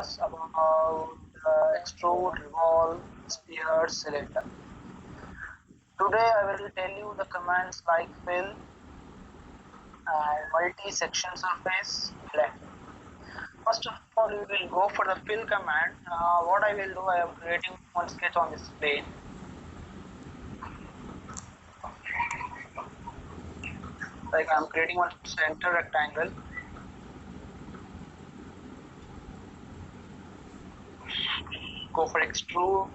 discuss about extrude, revolve, sphere, cylinder. Today I will tell you the commands like fill and multi-section surface blend. First of all, we will go for the fill command. What I will do, I am creating one sketch on this plane. Like I am creating one center rectangle. Go for extrude.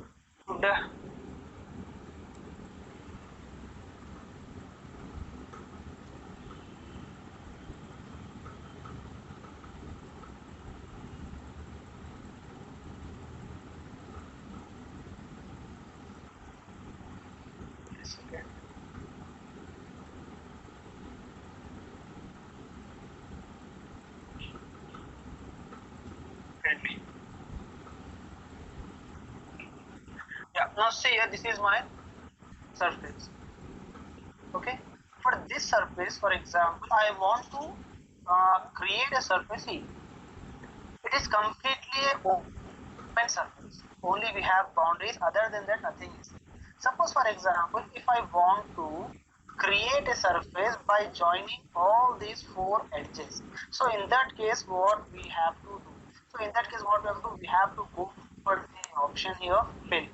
Yes, okay. Friendly. Yeah. Now see here, this is my surface. Okay. For this surface, for example, I want to create a surface here. It is completely a open surface. Only we have boundaries. Other than that, nothing is. Suppose, for example, if I want to create a surface by joining all these four edges. So in that case, what we have to do? So in that case, what we have to do? We have to go for the option here, fill.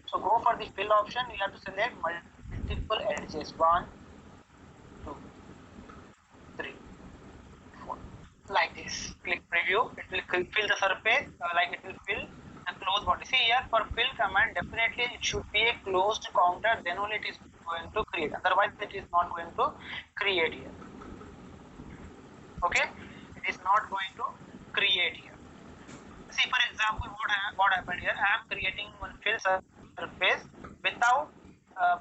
So go for the fill option. We have to select multiple edges. 1, 2, 3, 4. Like this. Click preview. It will fill the surface. Like it will fill the closed body. See here, for fill command, definitely it should be a closed counter. Then only it is going to create. Otherwise, it is not going to create here. Okay, it is not going to create here. See, for example, what happened here? I am creating one fill surface without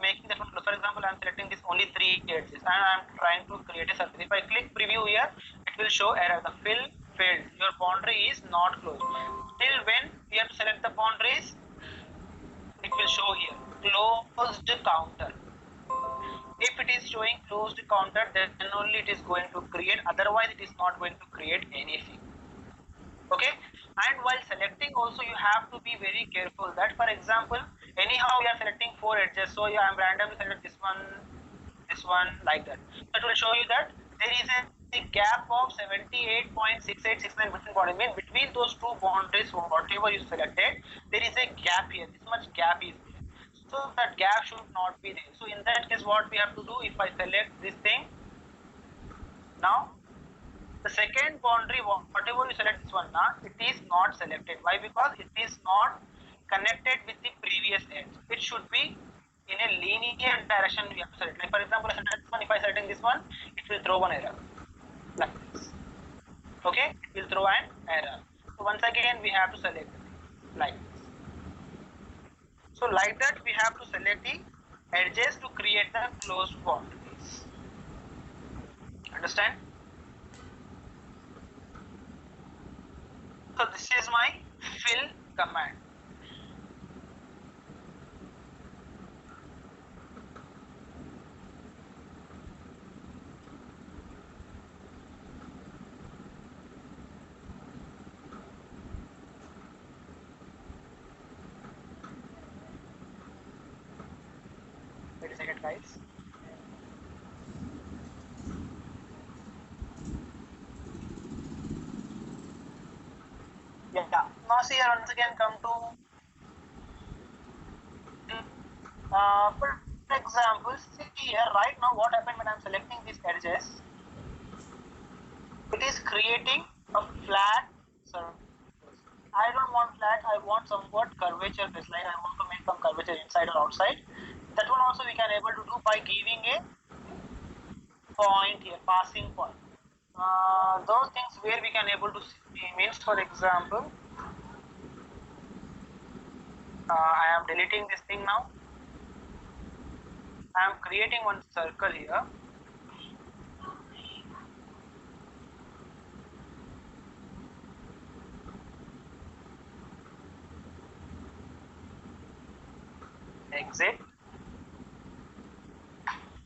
making that one close. For example, I am selecting this only 3 edges and I am trying to create a surface. If I click preview here, it will show error. The fill failed. Your boundary is not closed. Till when we have to select the boundaries? It will show here closed counter. If it is showing closed counter, then only it is going to create. Otherwise, it is not going to create anything. Okay, and while selecting also you have to be very careful that, for example, anyhow we are selecting 4 edges, so yeah, I'm randomly select this one, like that. That will show you that there is a gap of 78.6869 between boundaries. Mean between those two boundaries, whatever you selected, there is a gap here. This much gap is there, so that gap should not be there. So in that case, what we have to do, if I select this thing now, the second boundary, whatever you select this one now, it is not selected. Why? Because it is not connected with the previous edge. It should be in a linear direction we have to select. Like for example, I select this one. If I select this one, it will throw one error like this. Okay, it will throw an error. So once again we have to select like this. So like that we have to select the edges to create the closed boundaries. Understand? So this is my fill command. Wait a second, guys. Yeah. Now see here, once again come to for example, see here right now what happened when I'm selecting these edges. It is creating a flat surface. I don't want flat, I want somewhat curvature based, like I want to make some curvature inside or outside. That one also we can able to do by giving a point here, passing point. Those things where we can able to see means, for example, I am deleting this thing now. I am creating one circle here. Exit.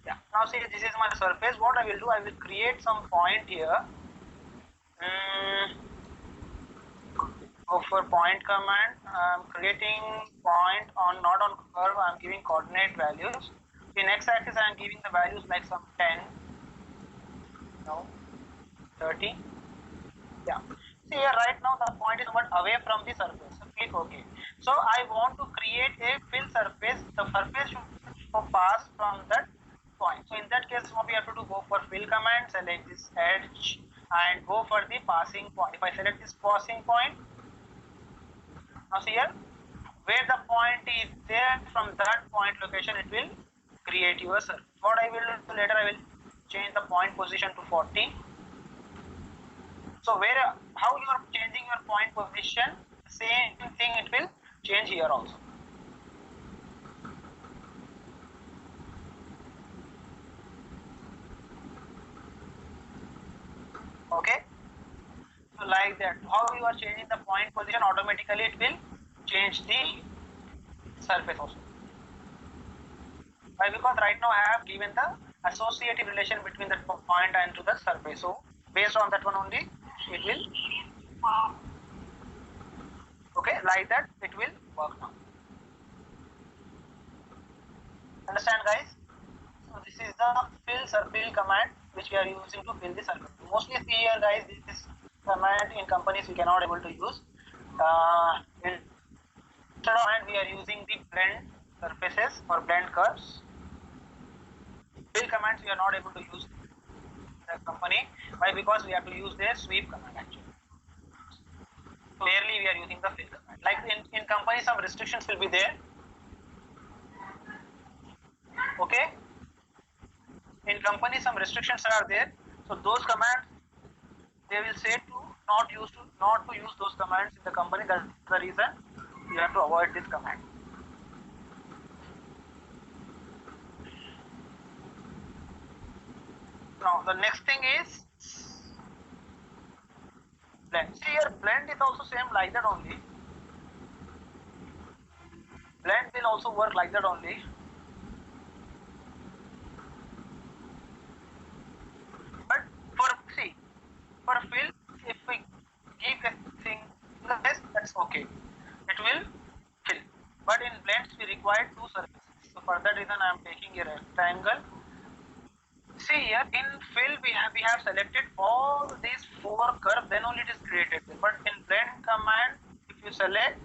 Yeah. Now see, this is my surface. What I will do, I will create some point here. Go for point command. I'm creating point on not on curve. I'm giving coordinate values. In x-axis, I'm giving the values like some 10, no, 30. Yeah. See here, right now the point is somewhat away from the surface. So click OK. So I want to create a fill surface. The surface should pass from that point. So in that case, what we have to do, go for fill command, select this edge, and go for the passing point. If I select this passing point, now see here, where the point is there, from that point location, it will create your surface. What I will do later, I will change the point position to 40. So how you are changing your point position, same thing it will change here also. Okay. So like that, how you are changing the point position, automatically it will change the surface also. Why? Because right now I have given the associative relation between the point and to the surface. So based on that one only, it will. Okay, like that it will work now. Understand, guys? So this is the fill command which we are using to fill the circle. Mostly see here, guys, this command in companies we cannot able to use. Instead of and we are using the blend surfaces or blend curves. Fill commands we are not able to use the company. Why? Because we have to use the sweep command actually. Clearly we are using the fill command. Like in company some restrictions will be there. Okay. In company some restrictions are there. So those commands they will say to not to use those commands in the company. That's the reason you have to avoid this command. Now the next thing is blend. See here, blend is also same like that only. Blend will also work like that only. But for fill, if we give a thing less, that's okay. It will fill. But in blends we require two surfaces. So for that reason I am taking a rectangle. See here, in fill we have selected all these four curves, then only it is created. But in blend command, if you select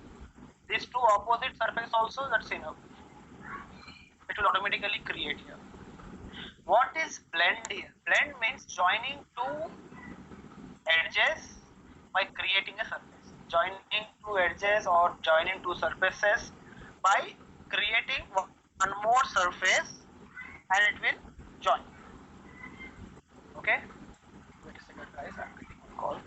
these two opposite surfaces also, that's enough. It will automatically create here. What is blend here? Blend means joining two edges by creating a surface. Joining two edges or joining two surfaces by creating one more surface and it will join. Okay? Wait a second, guys. I'm getting a call.